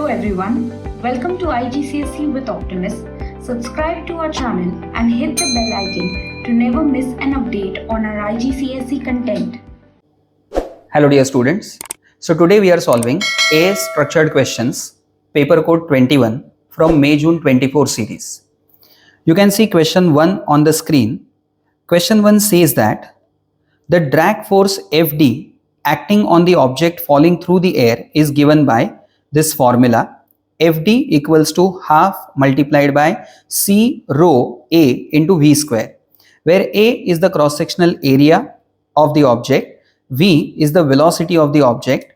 Hello everyone, welcome to IGCSE with Optimus. Subscribe to our channel and hit the bell icon to never miss an update on our IGCSE content. Hello dear students. So today we are solving A structured questions, paper code 21 from May-June 24 series. You can see question 1 on the screen. Question 1 says that the drag force Fd acting on the object falling through the air is given by this formula. Fd equals to half multiplied by C rho A into V square, where A is the cross-sectional area of the object, V is the velocity of the object,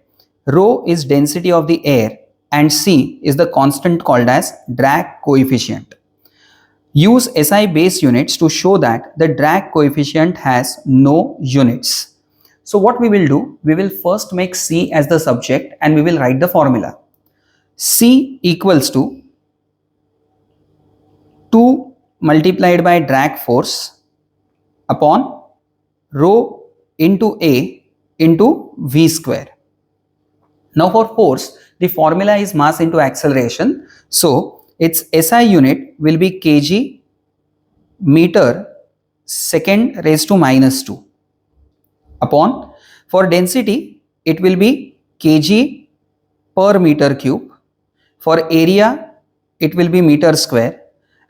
rho is density of the air, and C is the constant called as drag coefficient. Use SI base units to show that the drag coefficient has no units. So what we will do, we will first make C as the subject and we will write the formula. C equals to 2 multiplied by drag force upon rho into A into V square. Now for force, the formula is mass into acceleration. So its SI unit will be kg meter second raised to minus 2 upon, for density it will be kg per meter cube, for area it will be meter square,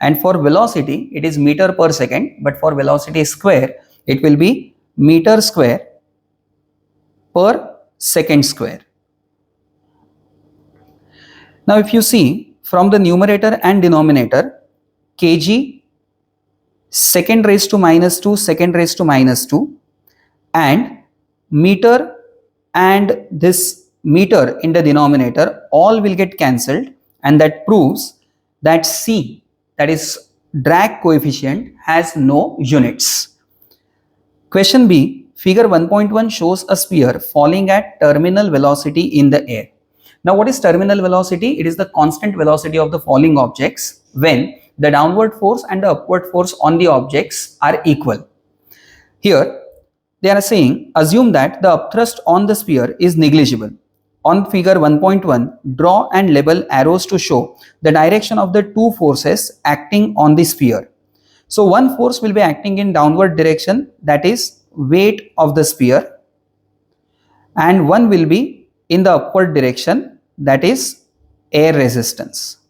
and for velocity it is meter per second, but for velocity square it will be meter square per second square. Now if you see from the numerator and denominator, kg second raised to minus 2 second raised to minus 2 and meter and this meter in the denominator all will get cancelled, and that proves that C, that is drag coefficient, has no units. Question B, figure 1.1 shows a sphere falling at terminal velocity in the air. Now what is terminal velocity? It is the constant velocity of the falling objects when the downward force and the upward force on the objects are equal. Here they are saying assume that the upthrust on the sphere is negligible. On figure 1.1, draw and label arrows to show the direction of the two forces acting on the sphere. So one force will be acting in downward direction, that is weight of the sphere, and one will be in the upward direction, that is air resistance.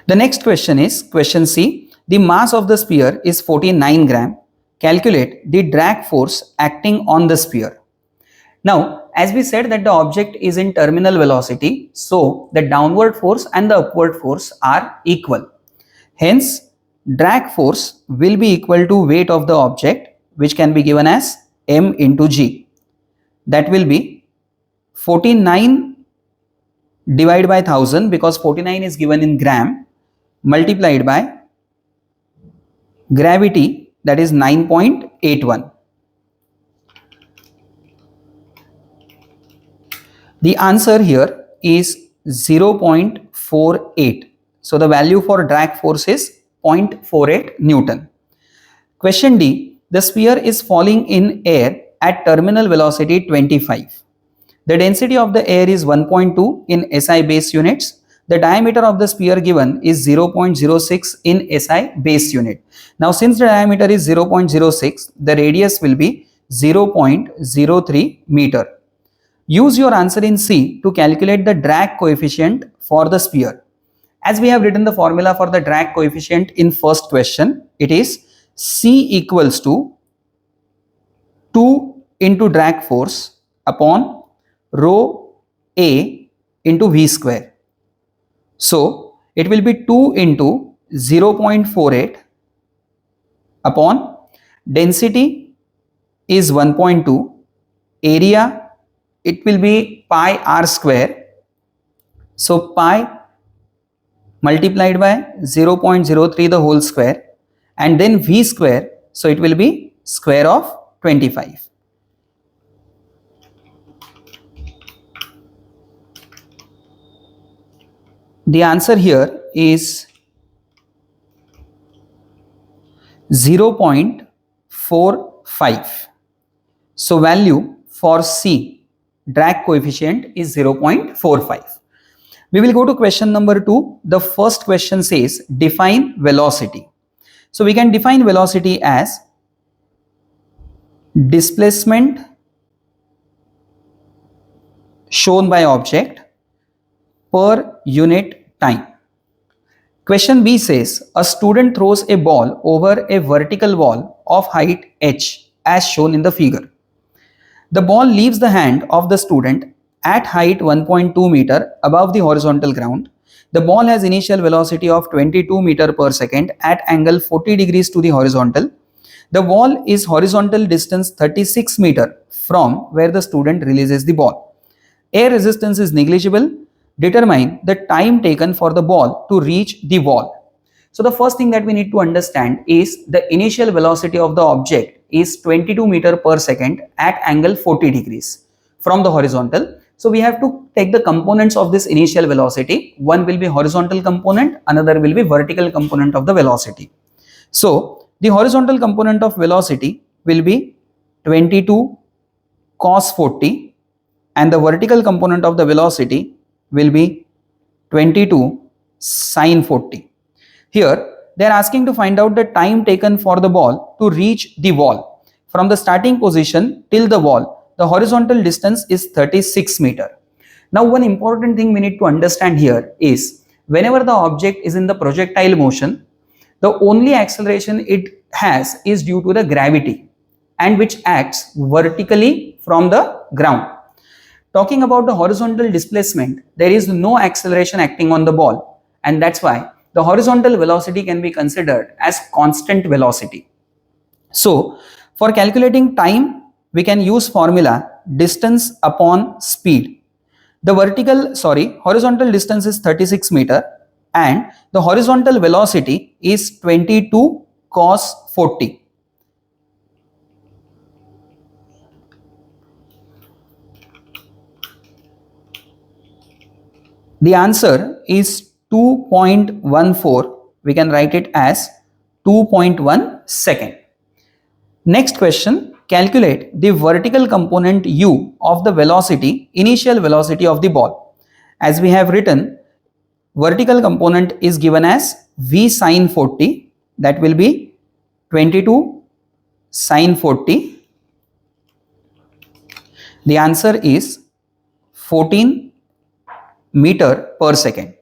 The next question is question C. The mass of the sphere is 49 gram. Calculate the drag force acting on the sphere. Now, as we said that the object is in terminal velocity, so the downward force and the upward force are equal. Hence, drag force will be equal to weight of the object, which can be given as m into g. That will be 49 divided by 1000, because 49 is given in gram, multiplied by gravity, that is 9.81. The answer here is 0.48. So the value for drag force is 0.48 Newton. Question D. The sphere is falling in air at terminal velocity 25. The density of the air is 1.2 in SI base units. The diameter of the sphere given is 0.06 in SI base unit. Now since the diameter is 0.06, the radius will be 0.03 meter. Use your answer in C to calculate the drag coefficient for the sphere. As we have written the formula for the drag coefficient in first question, it is C equals to 2 into drag force upon rho A into V square. So it will be 2 into 0.48 upon density is 1.2, area it will be pi r square, so pi multiplied by 0.03 the whole square, and then V square, so it will be square of 25. The answer here is 0.45. So value for C drag coefficient is 0.45. We will go to question number 2. The first question says define velocity. So we can define velocity as displacement shown by object per unit time. Question B says a student throws a ball over a vertical wall of height h as shown in the figure. The ball leaves the hand of the student at height 1.2 meter above the horizontal ground. The ball has initial velocity of 22 meter per second at angle 40 degrees to the horizontal. The ball is horizontal distance 36 meter from where the student releases the ball. Air resistance is negligible. Determine the time taken for the ball to reach the wall. So the first thing that we need to understand is the initial velocity of the object is 22 meter per second at angle 40 degrees from the horizontal. So we have to take the components of this initial velocity. One will be horizontal component, another will be vertical component of the velocity. So the horizontal component of velocity will be 22 cos 40 and the vertical component of the velocity will be 22 sin 40. Here they are asking to find out the time taken for the ball to reach the wall. From the starting position till the wall, the horizontal distance is 36 meter. Now one important thing we need to understand here is whenever the object is in the projectile motion, the only acceleration it has is due to the gravity and which acts vertically from the ground. Talking about the horizontal displacement, there is no acceleration acting on the ball, and that's why the horizontal velocity can be considered as constant velocity. So for calculating time, we can use formula distance upon speed. The horizontal distance is 36 meter and the horizontal velocity is 22 cos 40. The answer is 2.14. We can write it as 2.1 second. Next question, calculate the vertical component u of the velocity, initial velocity of the ball. As we have written, vertical component is given as v sin 40, that will be 22 sin 40. The answer is 14 meter per second.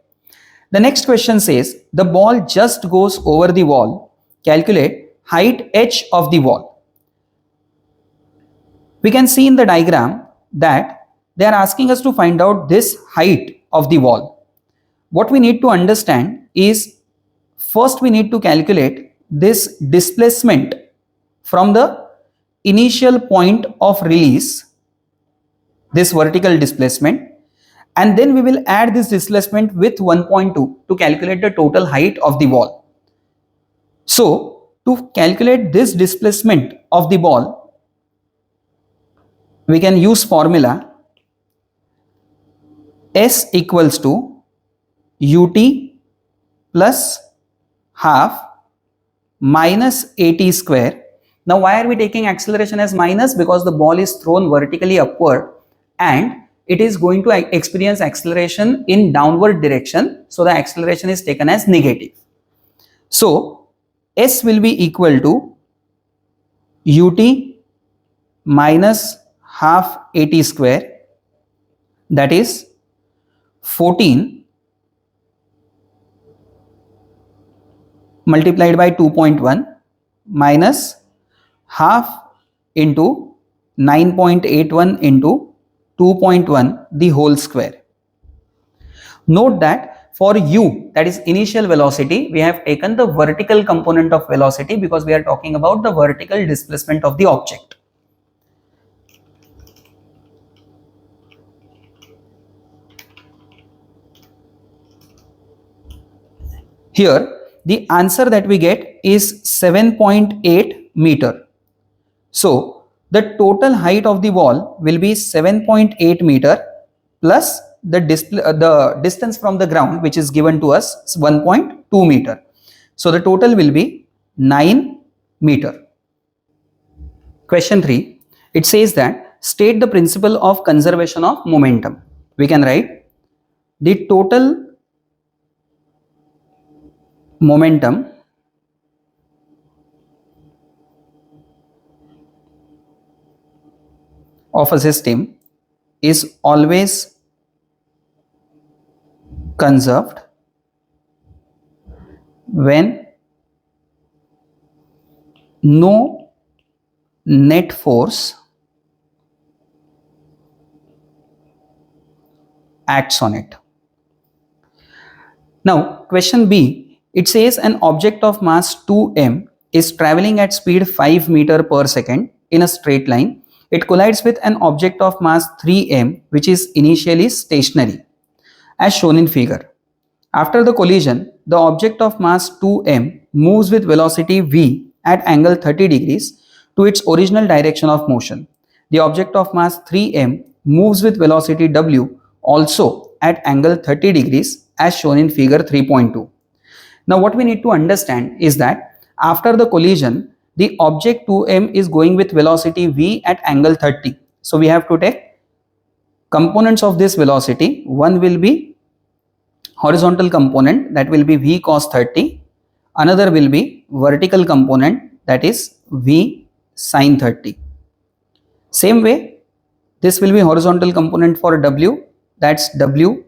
The next question says the ball just goes over the wall. Calculate height h of the wall. We can see in the diagram that they are asking us to find out this height of the wall. What we need to understand is first we need to calculate this displacement from the initial point of release, this vertical displacement, and then we will add this displacement with 1.2 to calculate the total height of the ball. So to calculate this displacement of the ball, we can use formula S equals to ut plus half minus at square. Now why are we taking acceleration as minus? Because the ball is thrown vertically upward and it is going to experience acceleration in downward direction, so the acceleration is taken as negative. So S will be equal to ut minus half at square, that is 14 multiplied by 2.1 minus half into 9.81 into 2.1 the whole square. Note that for u, that is initial velocity, we have taken the vertical component of velocity because we are talking about the vertical displacement of the object. Here the answer that we get is 7.8 meter. So the total height of the wall will be 7.8 meter plus the distance from the ground, which is given to us 1.2 meter. So the total will be 9 meter. Question 3, it says that state the principle of conservation of momentum. We can write the total momentum of a system is always conserved when no net force acts on it. Now, question B, it says an object of mass 2m is traveling at speed 5 meter per second in a straight line. It collides with an object of mass 3m which is initially stationary as shown in figure. After the collision, the object of mass 2m moves with velocity v at angle 30 degrees to its original direction of motion. The object of mass 3m moves with velocity w also at angle 30 degrees as shown in figure 3.2. Now what we need to understand is that after the collision, the object 2m is going with velocity v at angle 30. So we have to take components of this velocity. One will be horizontal component, that will be v cos 30. Another will be vertical component, that is v sin 30. Same way, this will be horizontal component for w, that's w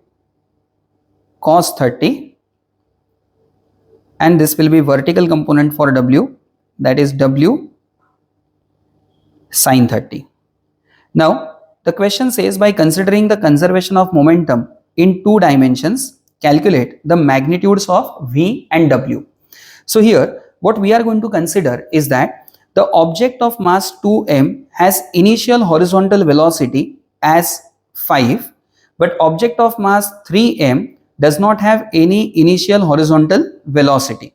cos 30, and this will be vertical component for w, that is w sin 30. Now the question says, by considering the conservation of momentum in 2 dimensions, calculate the magnitudes of v and w. So here what we are going to consider is that the object of mass 2m has initial horizontal velocity as 5, but object of mass 3m does not have any initial horizontal velocity.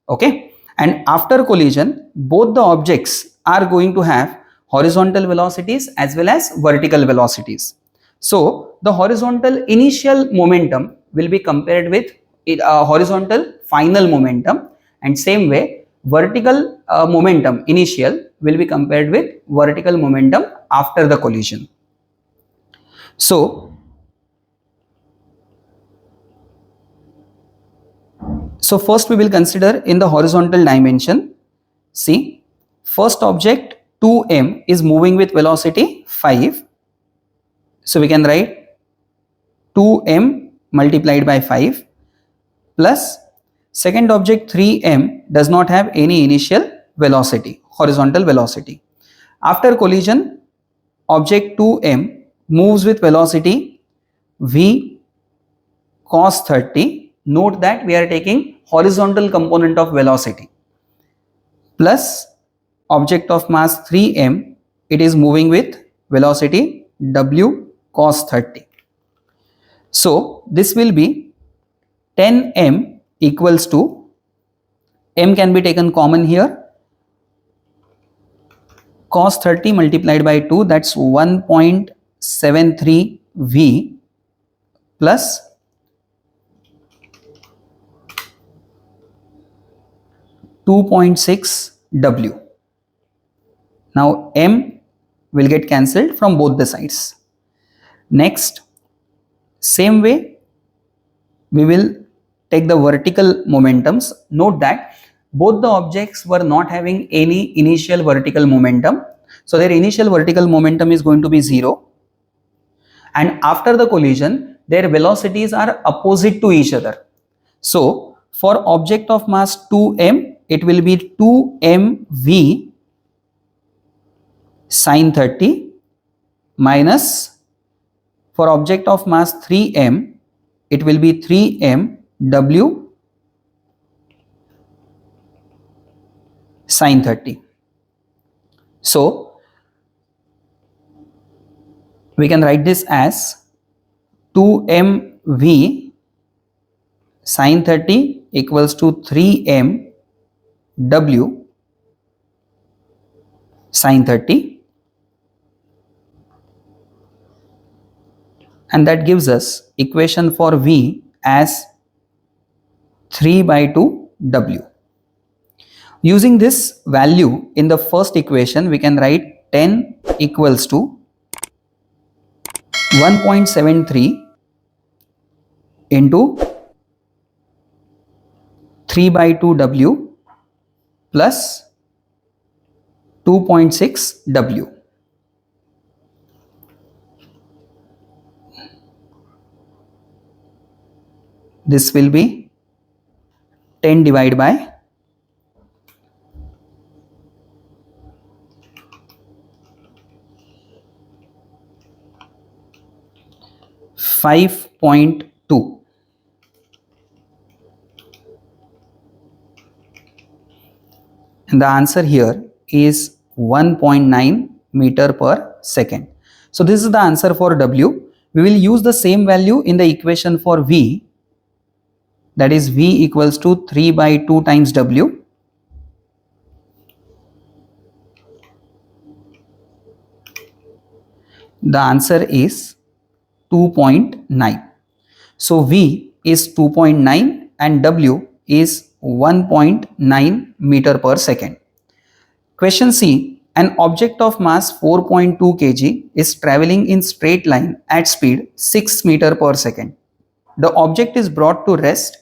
Okay, and after collision, both the objects are going to have horizontal velocities as well as vertical velocities. So the horizontal initial momentum will be compared with horizontal final momentum, and same way vertical momentum initial will be compared with vertical momentum after the collision. So first we will consider in the horizontal dimension. See, first object 2m is moving with velocity 5. So we can write 2m multiplied by 5 plus second object 3m does not have any initial velocity, horizontal velocity. After collision, object 2m moves with velocity v cos 30. Note that we are taking horizontal component of velocity, plus object of mass 3m, it is moving with velocity w cos 30. So this will be 10m equals to, m can be taken common here, cos 30 multiplied by 2, that's 1.73 v plus 2.6 w. Now m will get cancelled from both the sides. Next, same way we will take the vertical momentums. Note that both the objects were not having any initial vertical momentum, so their initial vertical momentum is going to be 0, and after the collision their velocities are opposite to each other. So for object of mass 2m, it will be 2mv sin 30 minus, for object of mass 3m, it will be 3mw sin 30. So we can write this as 2mv sin 30 equals to 3mw sin 30, and that gives us equation for v as 3/2 w. Using this value in the first equation, we can write 10 equals to 1.73 into 3 by 2 W plus 2.6 W. This will be 10 divided by 5.2. And the answer here is 1.9 meter per second. So this is the answer for W. We will use the same value in the equation for V, that is V equals to 3 by 2 times W. The answer is 2.9. So V is 2.9 and W is 1.9 meter per second. Question C. An object of mass 4.2 kg is traveling in straight line at speed 6 meter per second. The object is brought to rest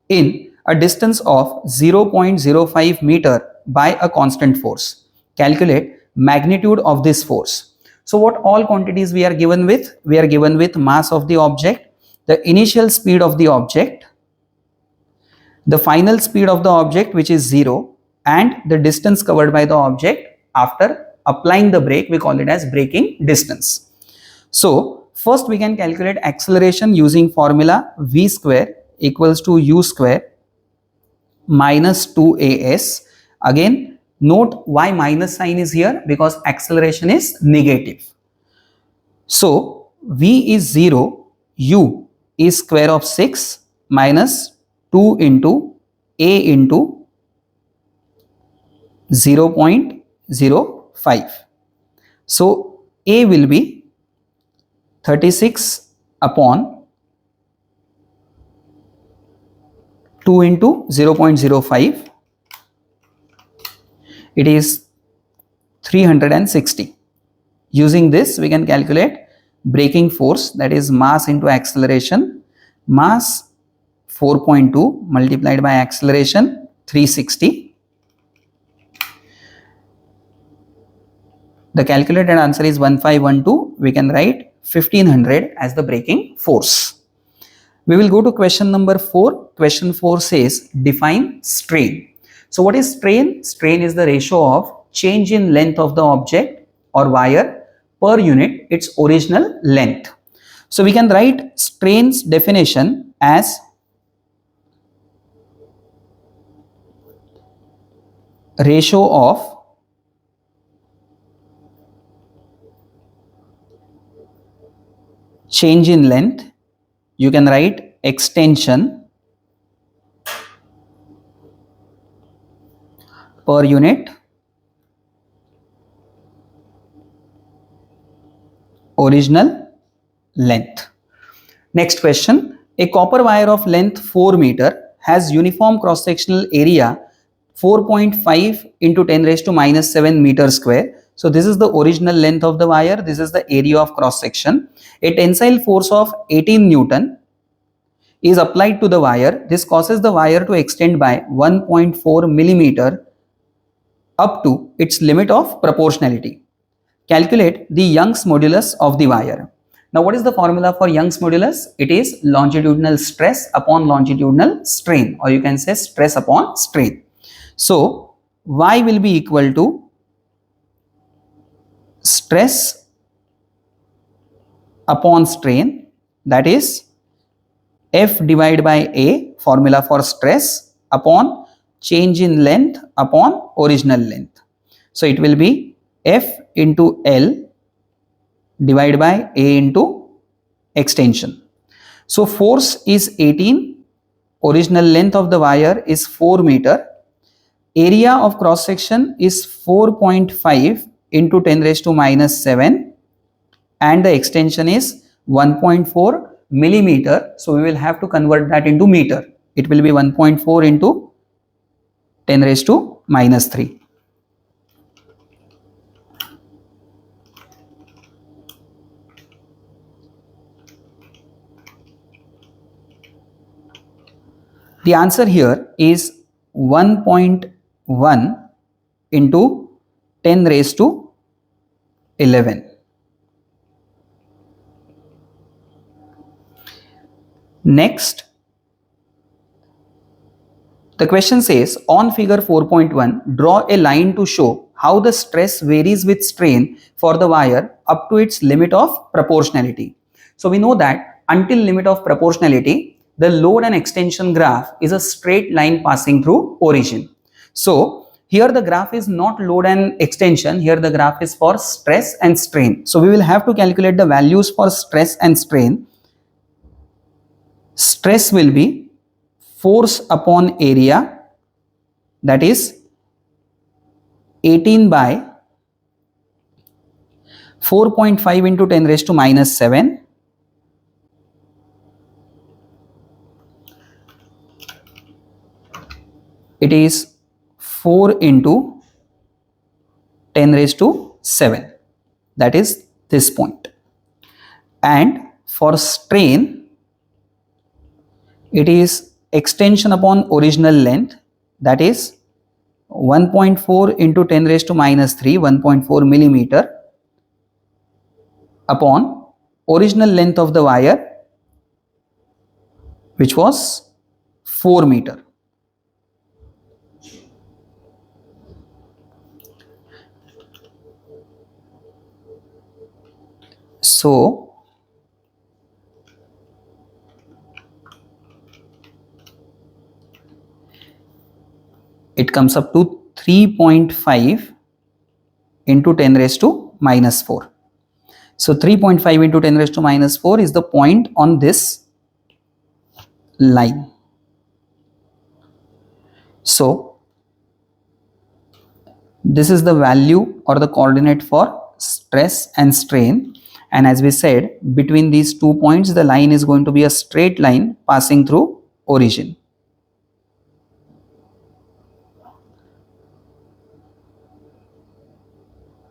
in a distance of 0.05 meter by a constant force. Calculate magnitude of this force. So what all quantities we are given with? We are given with mass of the object, the initial speed of the object, the final speed of the object which is 0, and the distance covered by the object after applying the brake. We call it as braking distance. So first we can calculate acceleration using formula v square equals to u square minus 2as. Again, note why minus sign is here, because acceleration is negative. So v is 0, u is square of 6 minus 2 into a into 0.05. So a will be 36 upon 2 into 0.05. It is 360. Using this we can calculate braking force, that is mass into acceleration. Mass 4.2 multiplied by acceleration 360. The calculated answer is 1512. We can write 1500 as the braking force. We will go to question number 4. Question 4 says define strain. So what is strain? Strain is the ratio of change in length of the object or wire per unit its original length. So we can write strain's definition as ratio of change in length. You can write extension per unit original length. Next question. A copper wire of length 4 meter has uniform cross-sectional area 4.5 into 10 raised to minus 7 meter square. So this is the original length of the wire. This is the area of cross section. A tensile force of 18 Newton is applied to the wire. This causes the wire to extend by 1.4 millimeter up to its limit of proportionality. Calculate the Young's modulus of the wire. Now what is the formula for Young's modulus? It is longitudinal stress upon longitudinal strain, or you can say stress upon strain. So Y will be equal to stress upon strain, that is F divided by A, formula for stress, upon change in length upon original length. So it will be F into L divided by A into extension. So force is 18, original length of the wire is 4 meter, area of cross section is 4.5 into 10 raised to minus 7, and the extension is 1.4 millimeter. So we will have to convert that into meter. It will be 1.4 into 10 raised to minus 3. The answer here is 1.1 into 10 raised to 11. Next, the question says, on figure 4.1, draw a line to show how the stress varies with strain for the wire up to its limit of proportionality. So we know that until limit of proportionality, the load and extension graph is a straight line passing through origin. So here the graph is not load and extension, here the graph is for stress and strain. So we will have to calculate the values for stress and strain. Stress will be force upon area, that is 18 by 4.5 into 10 raised to minus 7. It is 4 into 10 raised to 7. That is this point. And for strain, it is extension upon original length, that is 1.4 into 10 raised to minus 3, 1.4 millimeter upon original length of the wire, which was 4 meter. So it comes up to 3.5 into 10 raised to minus 4. So 3.5 into 10 raised to minus 4 is the point on this line. So this is the value or the coordinate for stress and strain, and as we said, between these 2 points the line is going to be a straight line passing through origin.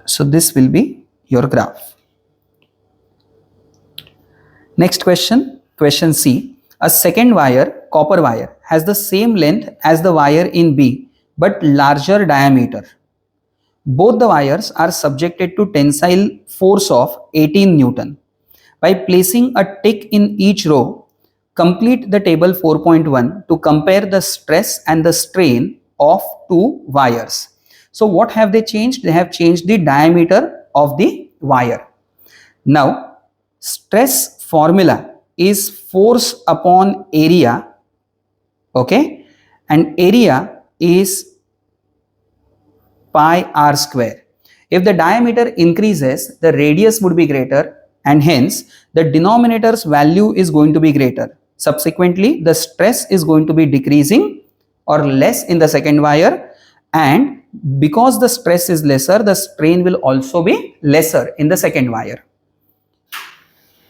So this will be your graph. Next question, question C. A second wire, copper wire, has the same length as the wire in B but larger diameter. Both the wires are subjected to tensile force of 18 Newton. By placing a tick in each row, complete the table 4.1 to compare the stress and the strain of two wires. So what have they changed? They have changed the diameter of the wire. Now, stress formula is force upon area, okay, and area is pi r square. If the diameter increases, the radius would be greater and hence the denominator's value is going to be greater. Subsequently, the stress is going to be decreasing or less in the second wire, and because the stress is lesser, the strain will also be lesser in the second wire.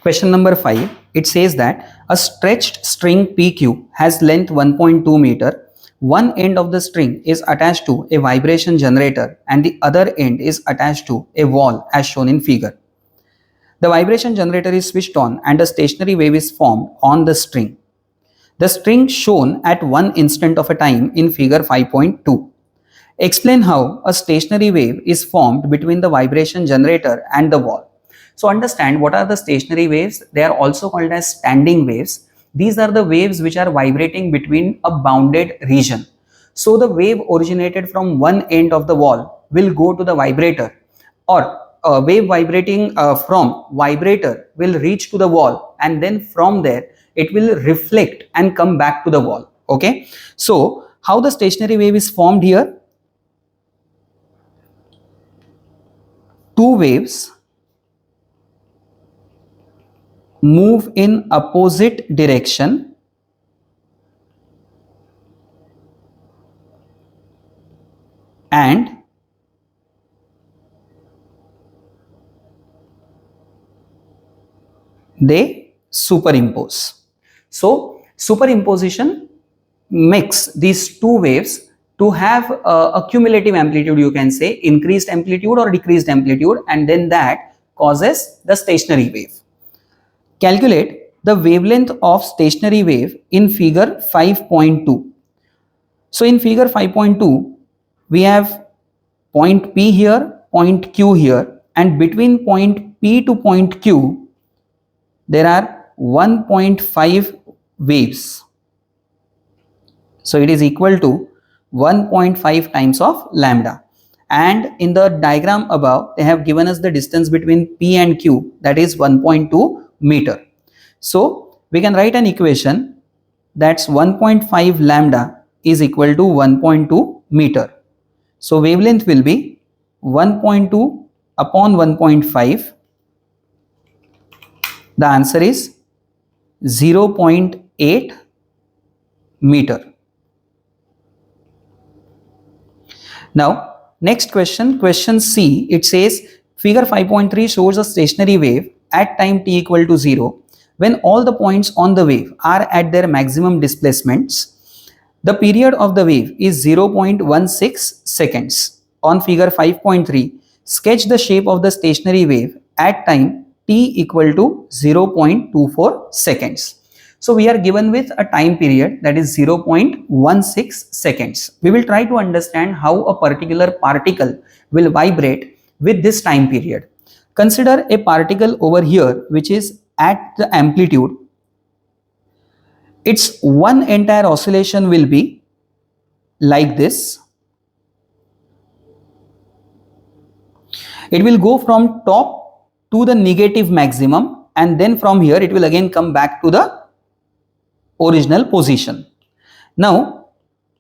Question number 5, it says that a stretched string PQ has length 1.2 meter. One end of the string is attached to a vibration generator and the other end is attached to a wall as shown in figure. The vibration generator is switched on and a stationary wave is formed on the string. The string shown at one instant of a time in figure 5.2. Explain how a stationary wave is formed between the vibration generator and the wall. So understand what are the stationary waves. They are also called as standing waves. These are the waves which are vibrating between a bounded region. So the wave originated from one end of the wall will go to the vibrator, or a wave vibrating from vibrator will reach to the wall, and then from there it will reflect and come back to the wall. Okay, so how the stationary wave is formed here? Two waves move in opposite direction and they superimpose. So superimposition makes these two waves to have a cumulative amplitude, you can say increased amplitude or decreased amplitude, and then that causes the stationary wave. Calculate the wavelength of stationary wave in figure 5.2. So in figure 5.2, we have point P here, point Q here, and between point P to point Q, there are 1.5 waves. So it is equal to 1.5 times of lambda. And in the diagram above, they have given us the distance between P and Q, that is 1.2 meter. So we can write an equation that's 1.5 lambda is equal to 1.2 meter. So wavelength will be 1.2 upon 1.5. The answer is 0.8 meter. Now, next question, question C, it says figure 5.3 shows a stationary wave at time t equal to 0 when all the points on the wave are at their maximum displacements. The period of the wave is 0.16 seconds. On figure 5.3, sketch the shape of the stationary wave at time t equal to 0.24 seconds. So we are given with a time period that is 0.16 seconds. We will try to understand how a particular particle will vibrate with this time period. Consider a particle over here which is at the amplitude. Its one entire oscillation will be like this. It will go from top to the negative maximum, and then from here it will again come back to the original position. Now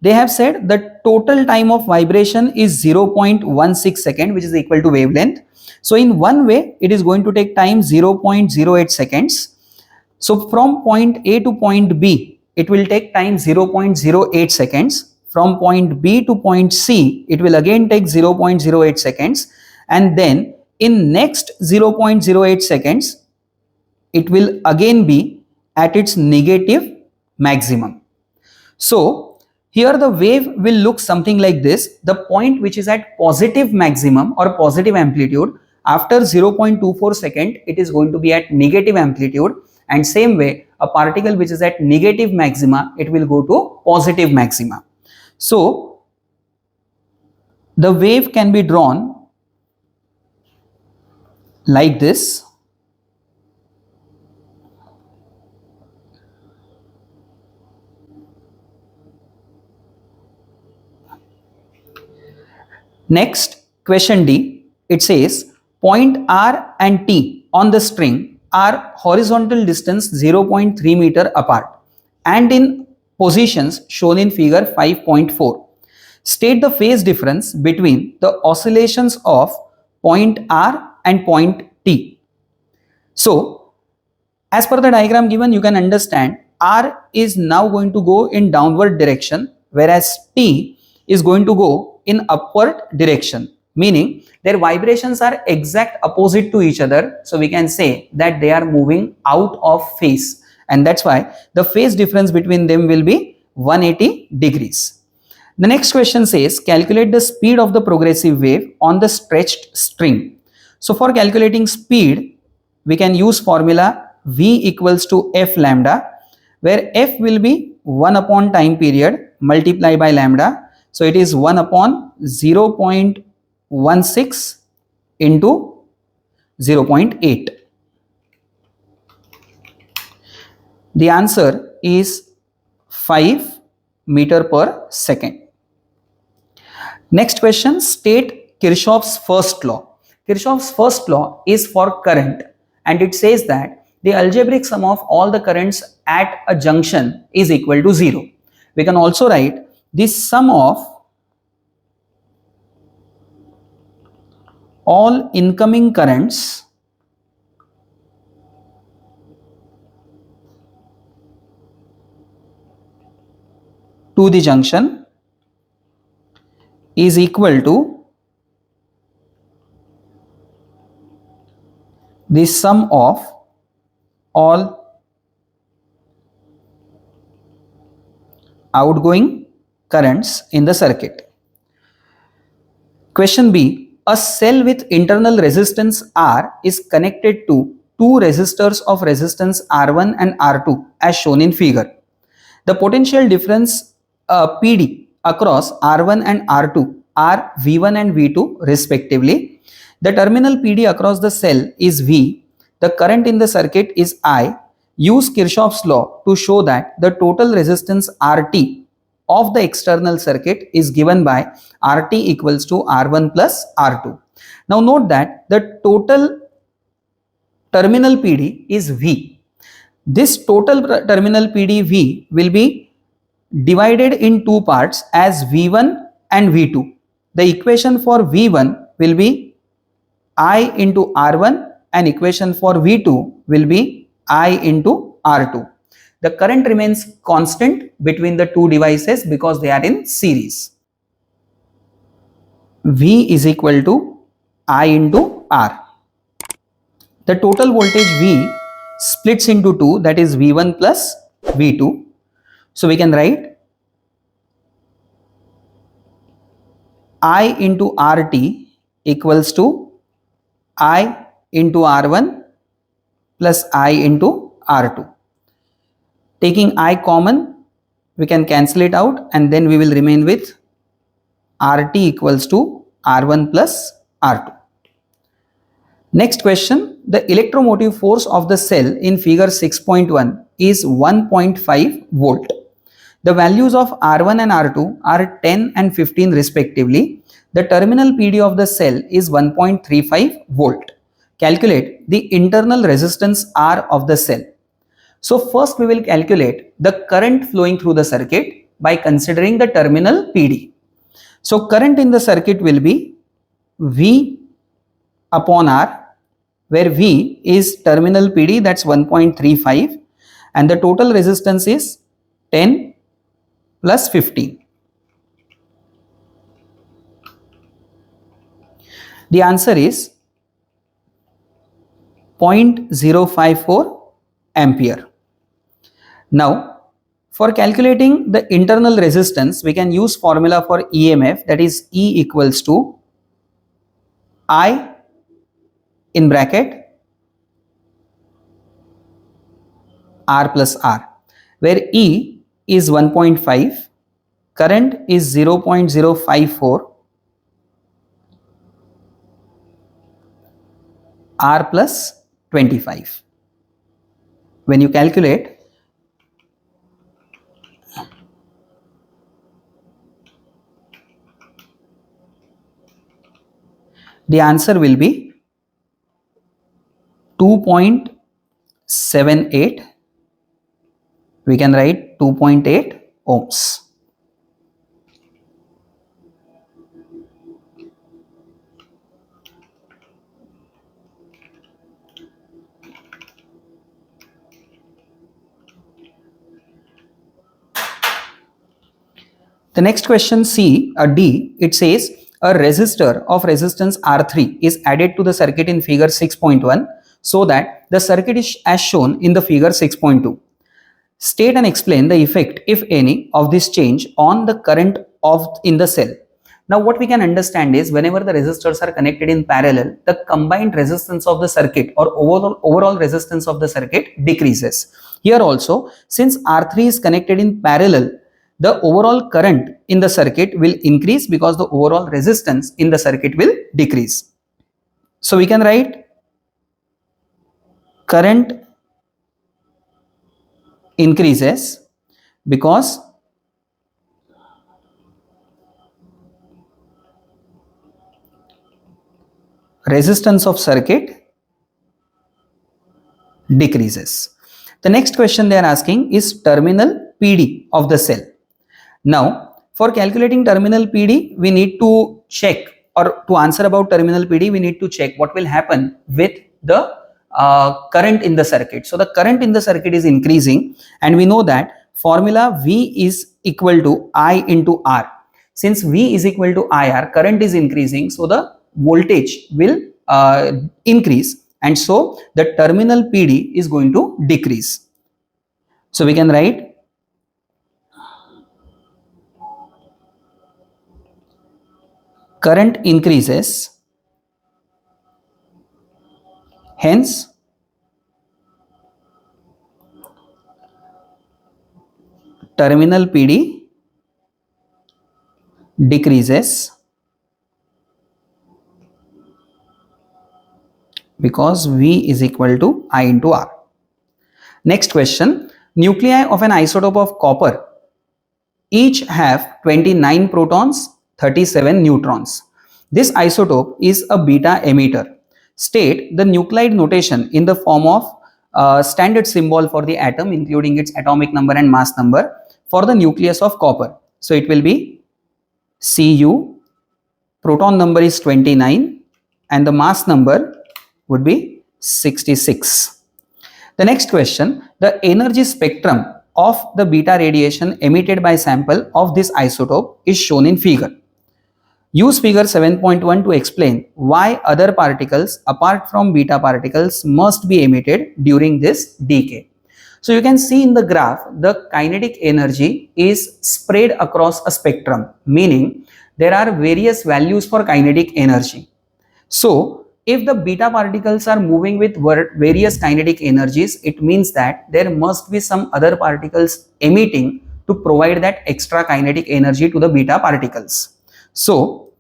they have said the total time of vibration is 0.16 second, which is equal to wavelength. So in one way it is going to take time 0.08 seconds. So from point A to point B it will take time 0.08 seconds. From point B to point C it will again take 0.08 seconds, and then in next 0.08 seconds it will again be at its negative maximum. So here the wave will look something like this. The point which is at positive maximum or positive amplitude, after 0.24 second it is going to be at negative amplitude, and same way a particle which is at negative maxima, it will go to positive maxima. So the wave can be drawn like this. Next, question D, it says point R and T on the string are horizontal distance 0.3 meter apart and in positions shown in figure 5.4. State the phase difference between the oscillations of point R and point T. So, as per the diagram given, you can understand R is now going to go in downward direction, whereas T is going to go in upward direction, meaning their vibrations are exact opposite to each other. So we can say that they are moving out of phase, and that's why the phase difference between them will be 180 degrees. The next question says calculate the speed of the progressive wave on the stretched string. So for calculating speed, we can use formula V equals to F lambda, where F will be 1 upon time period multiplied by lambda. So it is 1 upon 0.16 into 0.8. The answer is 5 meter per second. Next question, state Kirchhoff's first law. Kirchhoff's first law is for current, and it says that the algebraic sum of all the currents at a junction is equal to 0. We can also write this sum of all incoming currents to the junction is equal to the sum of all outgoing currents in the circuit. Question B, a cell with internal resistance R is connected to two resistors of resistance R1 and R2 as shown in figure. The potential difference PD across R1 and R2 are V1 and V2 respectively. The terminal PD across the cell is V. The current in the circuit is I. Use Kirchhoff's law to show that the total resistance RT of the external circuit is given by RT equals to R1 plus R2. Now note that the total terminal PD is V. This total terminal PD V will be divided in two parts as V1 and V2. The equation for V1 will be I into R1 and equation for V2 will be I into R2. The current remains constant between the two devices because they are in series. V is equal to I into R. The total voltage V splits into two, that is V1 plus V2. So we can write I into RT equals to I into R1 plus I into R2. Taking I common, we can cancel it out and then we will remain with RT equals to R1 plus R2. Next question, the electromotive force of the cell in figure 6.1 is 1.5 volt. The values of R1 and R2 are 10 and 15 respectively. The terminal PD of the cell is 1.35 volt. Calculate the internal resistance R of the cell. So first we will calculate the current flowing through the circuit by considering the terminal PD. So current in the circuit will be V upon R, where V is terminal PD, that's 1.35, and the total resistance is 10 plus 15. The answer is 0.054 ampere. Now, for calculating the internal resistance, we can use formula for EMF, that is E equals to I in bracket R plus R, where E is 1.5, current is 0.054, R plus 25. When you calculate, the answer will be 2.78. We can write 2.8 ohms. The next question D, it says a resistor of resistance R3 is added to the circuit in figure 6.1 so that the circuit is as shown in the figure 6.2. State and explain the effect, if any, of this change on the current in the cell. Now what we can understand is whenever the resistors are connected in parallel, the combined resistance of the circuit or overall resistance of the circuit decreases. Here also, since R3 is connected in parallel, the overall current in the circuit will increase because the overall resistance in the circuit will decrease. So we can write current increases because resistance of circuit decreases. The next question they are asking is terminal PD of the cell. Now, for calculating terminal PD, we need to check, or to answer about terminal PD, we need to check what will happen with the current in the circuit. So the current in the circuit is increasing, and we know that formula V is equal to I into R. Since V is equal to IR, current is increasing, so the voltage will increase, and so the terminal PD is going to decrease. So we can write current increases, hence terminal PD decreases because V is equal to I into R. Next question, nuclei of an isotope of copper each have 29 protons, 37 neutrons. This isotope is a beta emitter. State the nuclide notation in the form of standard symbol for the atom, including its atomic number and mass number for the nucleus of copper. So it will be Cu, proton number is 29 and the mass number would be 66. The next question, the energy spectrum of the beta radiation emitted by sample of this isotope is shown in figure. Use figure 7.1 to explain why other particles apart from beta particles must be emitted during this decay. So you can see in the graph, the kinetic energy is spread across a spectrum, meaning there are various values for kinetic energy. So if the beta particles are moving with various kinetic energies, it means that there must be some other particles emitting to provide that extra kinetic energy to the beta particles. So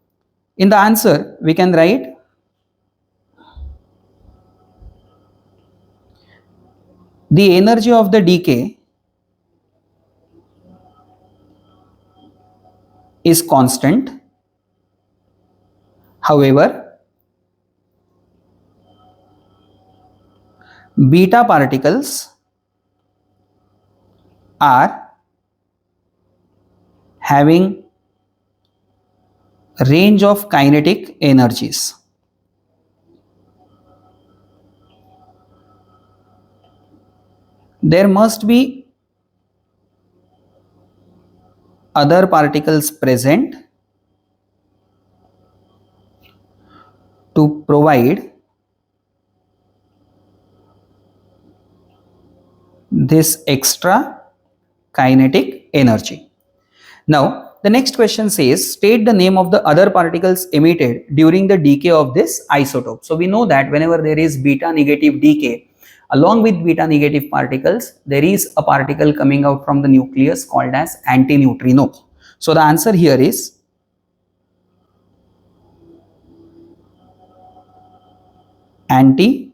in the answer, we can write the energy of the decay is constant. However, beta particles are having range of kinetic energies. There must be other particles present to provide this extra kinetic energy. Now, the next question says, state the name of the other particles emitted during the decay of this isotope. So we know that whenever there is beta negative decay, along with beta negative particles, there is a particle coming out from the nucleus called as antineutrino. So the answer here is antineutrino.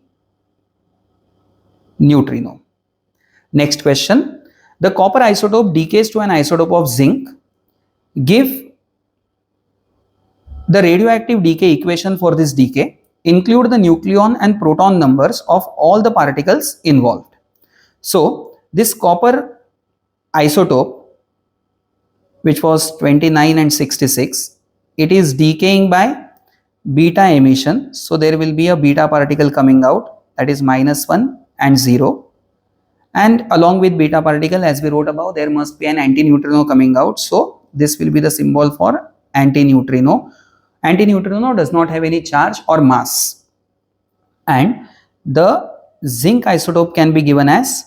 Next question, the copper isotope decays to an isotope of zinc. Give the radioactive decay equation for this decay. Include the nucleon and proton numbers of all the particles involved. So this copper isotope, which was 29 and 66, it is decaying by beta emission. So there will be a beta particle coming out, that is -1 and 0. And along with beta particle, as we wrote above, there must be an antineutrino coming out. So this will be the symbol for antineutrino. Antineutrino does not have any charge or mass. And the zinc isotope can be given as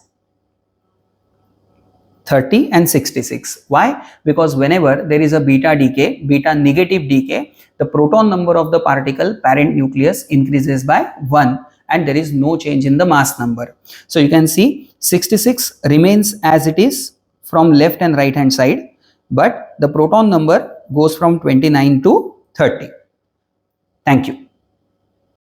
30 and 66. Why? Because whenever there is a beta decay, beta negative decay, the proton number of the particle parent nucleus increases by 1 and there is no change in the mass number. So you can see 66 remains as it is from left and right hand side, but the proton number goes from 29 to 30. Thank you.